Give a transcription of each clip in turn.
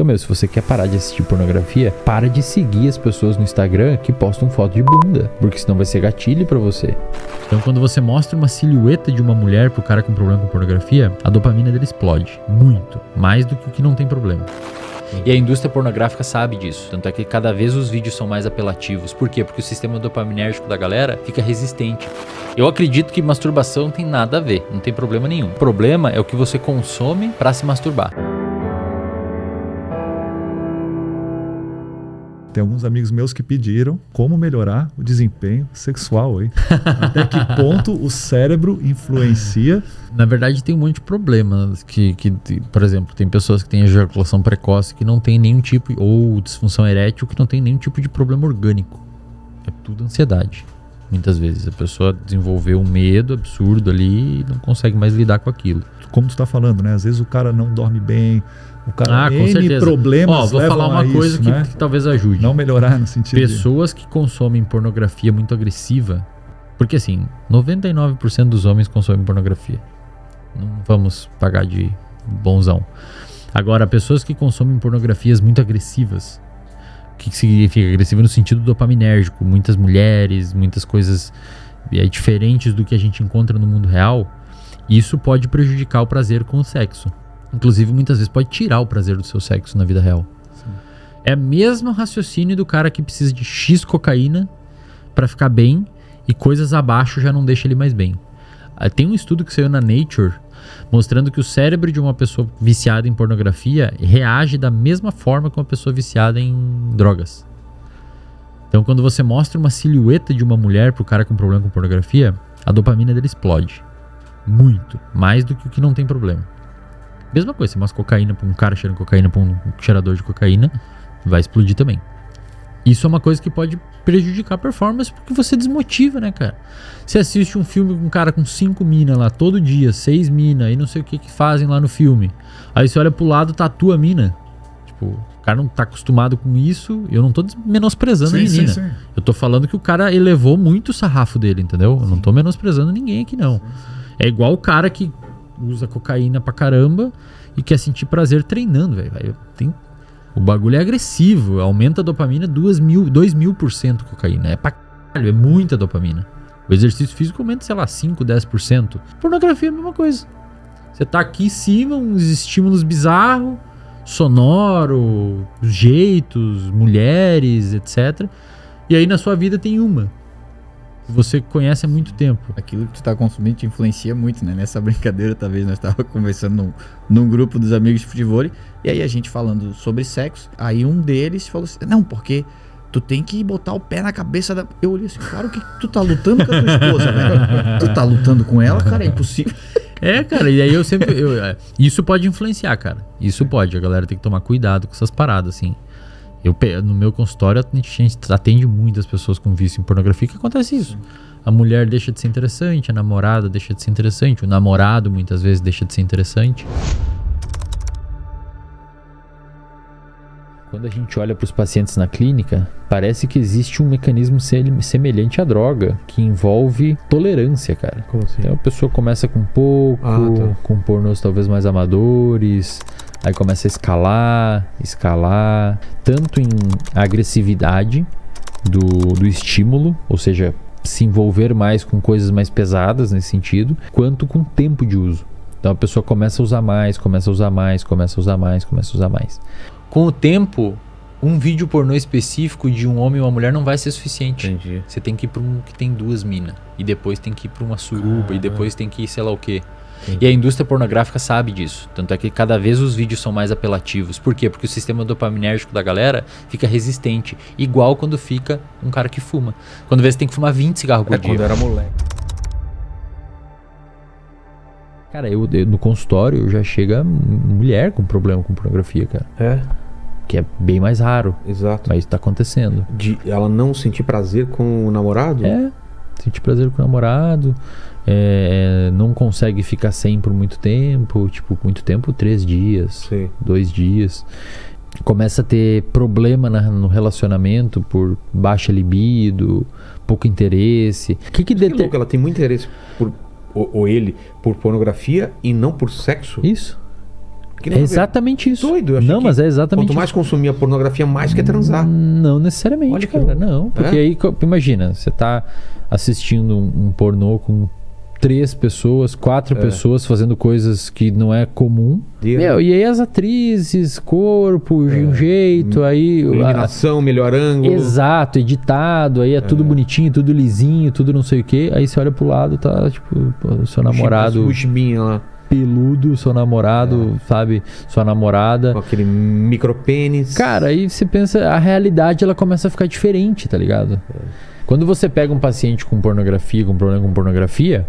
Então, se você quer parar de assistir pornografia, para de seguir as pessoas no Instagram que postam foto de bunda, porque senão vai ser gatilho pra você. Então, quando você mostra uma silhueta de uma mulher pro cara com problema com pornografia, a dopamina dele explode. Muito. Mais do que o que não tem problema. E a indústria pornográfica sabe disso. Tanto é que cada vez os vídeos são mais apelativos. Por quê? Porque o sistema dopaminérgico da galera fica resistente. Eu acredito que masturbação não tem nada a ver. Não tem problema nenhum. O problema é o que você consome pra se masturbar. Tem alguns amigos meus que pediram como melhorar o desempenho sexual, hein? Até que ponto o cérebro influencia? Na verdade, tem um monte de problemas que, por exemplo, tem pessoas que têm ejaculação precoce que não tem nenhum tipo, ou disfunção erétil que não tem nenhum tipo de problema orgânico. É tudo ansiedade. Muitas vezes a pessoa desenvolveu um medo absurdo ali e não consegue mais lidar com aquilo. Como tu tá falando, né? Às vezes o cara não dorme bem, o cara com tem certeza. problemas. Vou falar uma coisa isso, né? que talvez ajude. Não melhorar no sentido pessoas que consomem pornografia muito agressiva, porque assim, 99% dos homens consomem pornografia. Não vamos pagar de bonzão. Agora, pessoas que consomem pornografias muito agressivas, o que significa agressiva no sentido dopaminérgico? Muitas mulheres, muitas coisas diferentes do que a gente encontra no mundo real. Isso pode prejudicar o prazer com o sexo. Inclusive, muitas vezes pode tirar o prazer do seu sexo na vida real. Sim. É o mesmo raciocínio do cara que precisa de X cocaína para ficar bem e coisas abaixo já não deixa ele mais bem. Tem um estudo que saiu na Nature mostrando que o cérebro de uma pessoa viciada em pornografia reage da mesma forma que uma pessoa viciada em drogas. Então, quando você mostra uma silhueta de uma mulher pro cara com problema com pornografia, a dopamina dele explode. Muito. Mais do que o que não tem problema. Mesma coisa, você mostra cocaína pra um cara cheirando cocaína pra um cheirador de cocaína, vai explodir também. Isso é uma coisa que pode prejudicar a performance porque você desmotiva, né, cara? Você assiste um filme com um cara com 5 minas lá todo dia, 6 minas, e não sei o que fazem lá no filme. Aí você olha pro lado, tá a tua mina. Tipo, o cara não tá acostumado com isso. Eu não tô menosprezando a menina. Sim. Eu tô falando que o cara elevou muito o sarrafo dele, entendeu? Eu não tô menosprezando ninguém aqui, não. É igual o cara que usa cocaína pra caramba e quer sentir prazer treinando, velho. O bagulho é agressivo, aumenta a dopamina 2.000% cocaína. É pra caralho, é muita dopamina. O exercício físico aumenta, sei lá, 5, 10%. Pornografia é a mesma coisa. Você tá aqui em cima, uns estímulos bizarros, sonoro, jeitos, mulheres, etc. E aí na sua vida tem uma que você conhece há muito tempo. Aquilo que tu tá consumindo te influencia muito, né? Nessa brincadeira, talvez nós estávamos conversando num grupo dos amigos de futebol, e aí a gente falando sobre sexo, aí um deles falou assim, não, porque tu tem que botar o pé na cabeça da... Eu olhei assim, cara, o que tu tá lutando com a tua esposa, né? Tu tá lutando com ela, cara, é impossível. É, cara, e aí eu sempre... isso pode influenciar, cara. Isso pode, a galera tem que tomar cuidado com essas paradas, assim. No meu consultório, a gente atende muitas pessoas com vício em pornografia que acontece isso. A mulher deixa de ser interessante, a namorada deixa de ser interessante, o namorado muitas vezes deixa de ser interessante. Quando a gente olha para os pacientes na clínica, parece que existe um mecanismo semelhante à droga, que envolve tolerância, cara. Como assim? Então a pessoa começa com pouco, com pornôs talvez mais amadores, aí começa a escalar, tanto em agressividade do estímulo, ou seja, se envolver mais com coisas mais pesadas nesse sentido, quanto com tempo de uso. Então a pessoa começa a usar mais, começa a usar mais. Com o tempo, um vídeo pornô específico de um homem e uma mulher não vai ser suficiente. Entendi. Você tem que ir para um que tem 2 minas, e depois tem que ir para uma suruba, e depois tem que ir sei lá o quê. E a indústria pornográfica sabe disso. Tanto é que cada vez os vídeos são mais apelativos. Por quê? Porque o sistema dopaminérgico da galera fica resistente. Igual quando fica um cara que fuma. Quando vê, você tem que fumar 20 cigarros por dia. Quando era moleque. Cara, eu no consultório já chega mulher com problema com pornografia, cara. É? Que é bem mais raro. Exato. Mas tá acontecendo. De ela não sentir prazer com o namorado? É, sentir prazer com o namorado. Não consegue ficar sem por muito tempo. Tipo, muito tempo, 3 dias, Sim. 2 dias. Começa a ter problema no relacionamento por baixa libido, pouco interesse. Que louco, ela tem muito interesse por... Ou ele, por pornografia e não por sexo? Isso. Que É exatamente isso. Doido, eu achei não, que mas é exatamente quanto mais isso. consumir a pornografia, mais quer transar. Não necessariamente, Olha que cara. louco. Não, porque aí, imagina, você tá assistindo um pornô com 3 pessoas, 4 pessoas fazendo coisas que não é comum. Meu, e aí as atrizes, corpo, de um jeito, aí... Iluminação, melhor ângulo. Exato, editado, aí é tudo bonitinho, tudo lisinho, tudo não sei o que. Aí você olha pro lado, tá tipo, o seu namorado Chibinha lá. peludo, seu namorado, sabe? Sua namorada. Com aquele micropênis. Cara, aí você pensa, a realidade ela começa a ficar diferente, tá ligado? Quando você pega um paciente com pornografia, com problema com pornografia,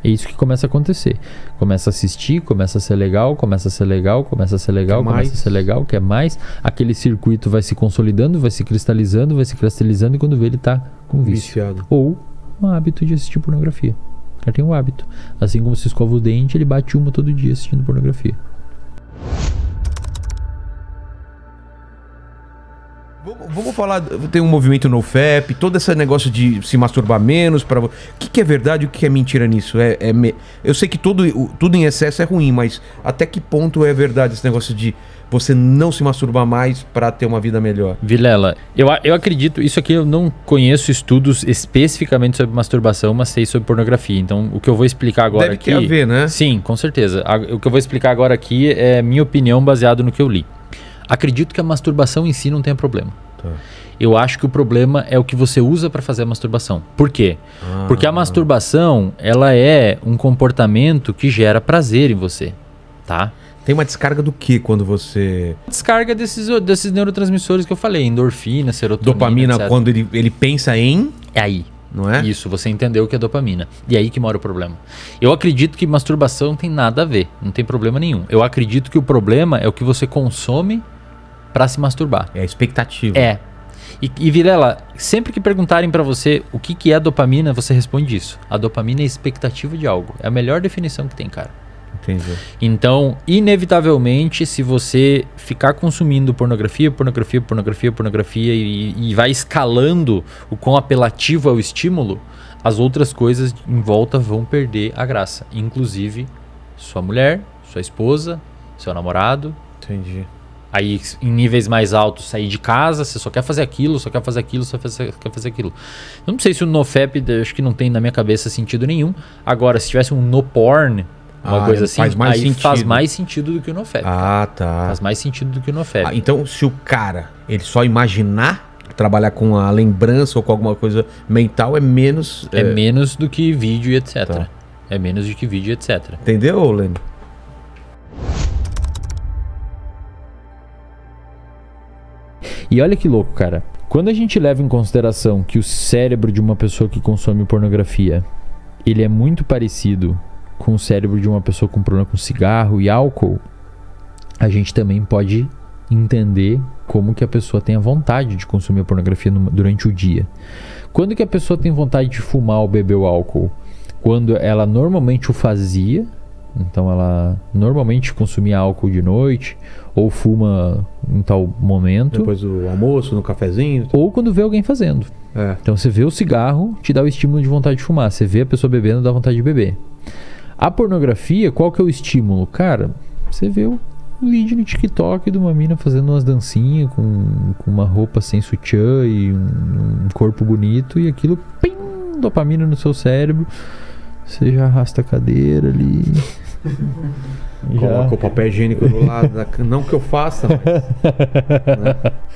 é isso que começa a acontecer. Começa a assistir, começa a ser legal, começa a ser legal, começa a ser legal, começa a ser legal, quer mais. Aquele circuito vai se consolidando, vai se cristalizando, e quando vê ele tá com vício. Viciado. Ou um hábito de assistir pornografia. O cara tem um hábito. Assim como se escova o dente, ele bate uma todo dia assistindo pornografia. Vamos falar, tem um movimento NoFap, todo esse negócio de se masturbar menos. O que é verdade e o que é mentira nisso? Eu sei que tudo em excesso é ruim, mas até que ponto é verdade esse negócio de você não se masturbar mais para ter uma vida melhor? Vilela, eu acredito, isso aqui eu não conheço estudos especificamente sobre masturbação, mas sei sobre pornografia. Então, o que eu vou explicar agora Deve aqui... ter a ver, né? Sim, com certeza. O que eu vou explicar agora aqui é minha opinião baseado no que eu li. Acredito que a masturbação em si não tenha problema. Tá. Eu acho que o problema é o que você usa para fazer a masturbação. Por quê? Porque a masturbação, ela é um comportamento que gera prazer em você, tá? Tem uma descarga do que quando você... Descarga desses neurotransmissores que eu falei, endorfina, serotonina, Dopamina, etc. quando ele pensa em... É aí. Não é? Isso, você entendeu o que é dopamina. E aí que mora o problema. Eu acredito que masturbação não tem nada a ver, não tem problema nenhum. Eu acredito que o problema é o que você consome para se masturbar. É a expectativa. É. E Vilela, sempre que perguntarem pra você o que é dopamina, você responde isso. A dopamina é a expectativa de algo. É a melhor definição que tem, cara. Entendi. Então, inevitavelmente, se você ficar consumindo pornografia e vai escalando o quão apelativo é o estímulo, as outras coisas em volta vão perder a graça. Inclusive, sua mulher, sua esposa, seu namorado. Entendi. Aí, em níveis mais altos, sair de casa, você só quer fazer aquilo, só quer fazer aquilo, só quer fazer aquilo. Eu não sei se o NoFap, acho que não tem na minha cabeça sentido nenhum. Agora, se tivesse um NoPorn, uma coisa assim, faz mais sentido. Faz mais sentido do que o NoFap. Tá. Faz mais sentido do que o NoFap. Então, se o cara, ele só imaginar trabalhar com a lembrança ou com alguma coisa mental, é menos... É menos do que vídeo e etc. Tá. É menos do que vídeo e etc. Entendeu, Lênin? E olha que louco, cara. Quando a gente leva em consideração que o cérebro de uma pessoa que consome pornografia, ele é muito parecido com o cérebro de uma pessoa com problema com cigarro e álcool, a gente também pode entender como que a pessoa tem a vontade de consumir a pornografia durante o dia. Quando que a pessoa tem vontade de fumar ou beber o álcool? Quando ela normalmente o fazia, então ela normalmente consumia álcool de noite ou fuma em tal momento. Depois do almoço, no cafezinho. Ou quando vê alguém fazendo. Então você vê o cigarro, te dá o estímulo de vontade de fumar. Você vê a pessoa bebendo, dá vontade de beber. A pornografia, qual que é o estímulo? Cara, você vê o vídeo no TikTok de uma mina fazendo umas dancinhas com uma roupa sem sutiã e um corpo bonito, e aquilo, pim, dopamina no seu cérebro. Você já arrasta a cadeira ali. Coloca o papel higiênico do lado. Não que eu faça, mas... né?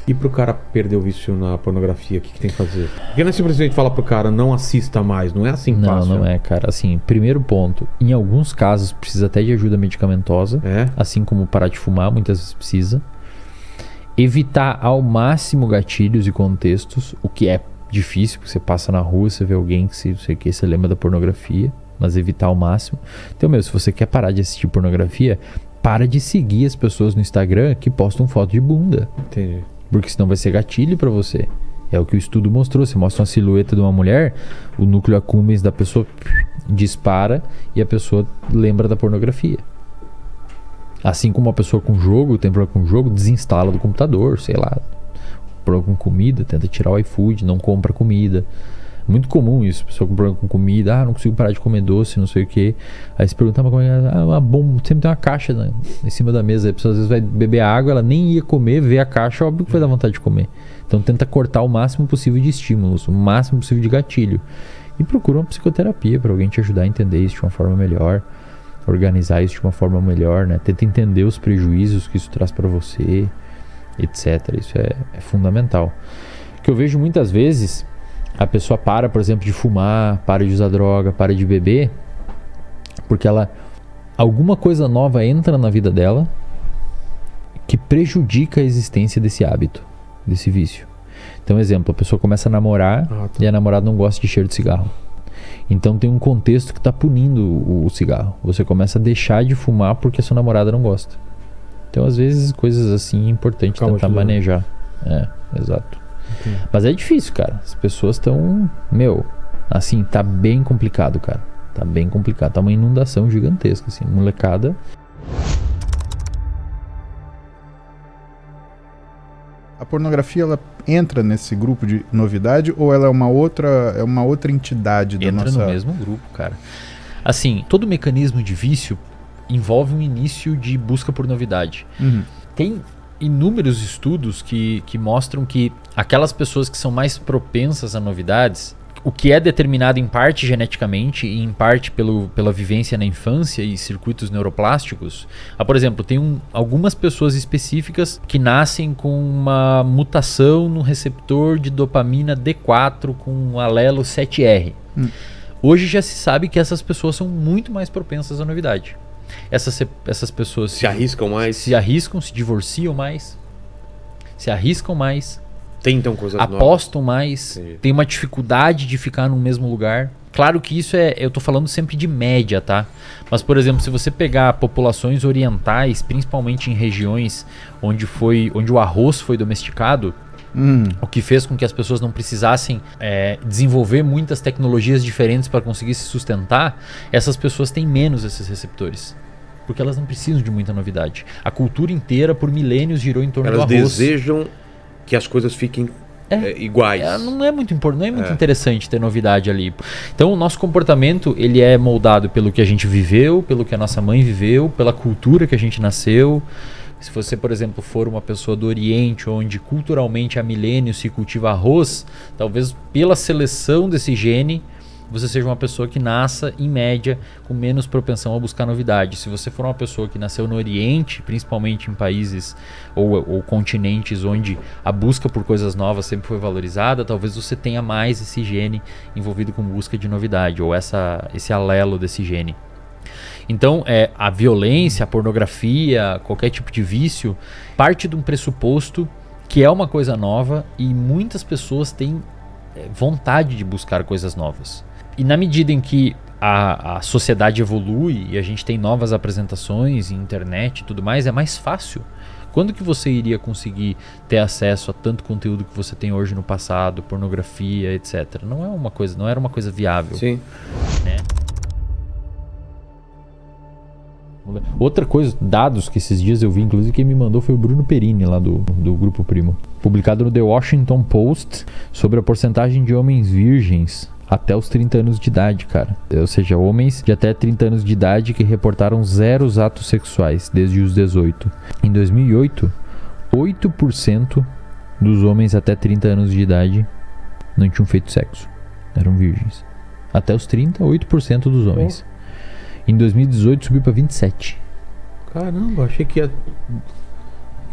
E pro cara perder o vício na pornografia, o que tem que fazer? Porque não é simplesmente falar pro cara, não assista mais. Não é assim fácil. Não é, cara. Assim, primeiro ponto, em alguns casos precisa até de ajuda medicamentosa. Assim como parar de fumar, muitas vezes precisa. Evitar ao máximo gatilhos e contextos, o que é difícil, porque você passa na rua, você vê alguém que você lembra da pornografia, mas evitar ao máximo. Então, se você quer parar de assistir pornografia, para de seguir as pessoas no Instagram que postam foto de bunda. Entendi. Porque senão vai ser gatilho pra você. É o que o estudo mostrou. Você mostra uma silhueta de uma mulher, o núcleo accumbens da pessoa dispara e a pessoa lembra da pornografia. Assim como uma pessoa com jogo, tem problema com jogo, desinstala do computador, sei lá. Problema com comida, tenta tirar o iFood, não compra comida. Muito comum isso, pessoa com problema com comida, não consigo parar de comer doce, não sei o que. Aí se perguntar, mas como é que é? Uma bomba, sempre tem uma caixa em cima da mesa. Aí a pessoa às vezes vai beber água, ela nem ia comer, vê a caixa, óbvio que vai dar vontade de comer. Então tenta cortar o máximo possível de estímulos, o máximo possível de gatilho. E procura uma psicoterapia para alguém te ajudar a entender isso de uma forma melhor, organizar isso de uma forma melhor, né? Tenta entender os prejuízos que isso traz para você, etc. Isso é fundamental. O que eu vejo muitas vezes, a pessoa para, por exemplo, de fumar, para de usar droga, para de beber, porque alguma coisa nova entra na vida dela que prejudica a existência desse hábito, desse vício. Então, exemplo, a pessoa começa a namorar e a namorada não gosta de cheiro de cigarro. Então tem um contexto que está punindo o cigarro. Você começa a deixar de fumar porque a sua namorada não gosta. Então, às vezes, coisas assim é importante tentar manejar. Exato. Okay. Mas é difícil, cara. As pessoas estão... assim, tá bem complicado, cara. Tá bem complicado. Tá uma inundação gigantesca, assim. Molecada... A pornografia, ela entra nesse grupo de novidade ou ela é uma outra entidade da nossa... Entra no mesmo grupo, cara. Assim, todo mecanismo de vício envolve um início de busca por novidade. Uhum. Tem inúmeros estudos que mostram que aquelas pessoas que são mais propensas a novidades, o que é determinado em parte geneticamente e em parte pela vivência na infância e circuitos neuroplásticos. Por exemplo, tem algumas pessoas específicas que nascem com uma mutação no receptor de dopamina D4 com um alelo 7R. Hoje já se sabe que essas pessoas são muito mais propensas à novidade. Essas pessoas se arriscam mais, se divorciam mais, se arriscam mais, tentam coisas apostam novas. Mais, tem uma dificuldade de ficar no mesmo lugar. Claro que isso eu tô falando sempre de média, tá? Mas, por exemplo, se você pegar populações orientais, principalmente em regiões onde o arroz foi domesticado, o que fez com que as pessoas não precisassem desenvolver muitas tecnologias diferentes para conseguir se sustentar, essas pessoas têm menos esses receptores. Porque elas não precisam de muita novidade. A cultura inteira, por milênios, girou em torno do arroz. Elas desejam que as coisas fiquem iguais. Não é muito importante, não é muito interessante ter novidade ali. Então o nosso comportamento ele é moldado pelo que a gente viveu, pelo que a nossa mãe viveu, pela cultura que a gente nasceu. Se você, por exemplo, for uma pessoa do Oriente, onde culturalmente há milênios se cultiva arroz, talvez pela seleção desse gene, você seja uma pessoa que nasça, em média, com menos propensão a buscar novidade. Se você for uma pessoa que nasceu no Oriente, principalmente em países ou continentes onde a busca por coisas novas sempre foi valorizada, talvez você tenha mais esse gene envolvido com busca de novidade, ou esse alelo desse gene. Então, a violência, a pornografia, qualquer tipo de vício, parte de um pressuposto que é uma coisa nova e muitas pessoas têm vontade de buscar coisas novas. E na medida em que a sociedade evolui e a gente tem novas apresentações, internet e tudo mais, é mais fácil. Quando que você iria conseguir ter acesso a tanto conteúdo que você tem hoje no passado, pornografia, etc? Não era uma coisa viável. Sim. Né? Outra coisa, dados que esses dias eu vi, inclusive quem me mandou foi o Bruno Perini, lá do Grupo Primo. Publicado no The Washington Post sobre a porcentagem de homens virgens até os 30 anos de idade, cara. Ou seja, homens de até 30 anos de idade que reportaram 0 atos sexuais desde os 18. Em 2008, 8% dos homens até 30 anos de idade não tinham feito sexo. Eram virgens. Até os 30, 8% dos homens. Em 2018 subiu para 27%. Caramba, achei que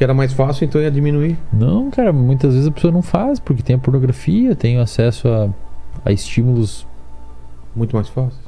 era mais fácil, então ia diminuir. Não, cara, muitas vezes a pessoa não faz, porque tem a pornografia, tem acesso a estímulos muito mais fácil.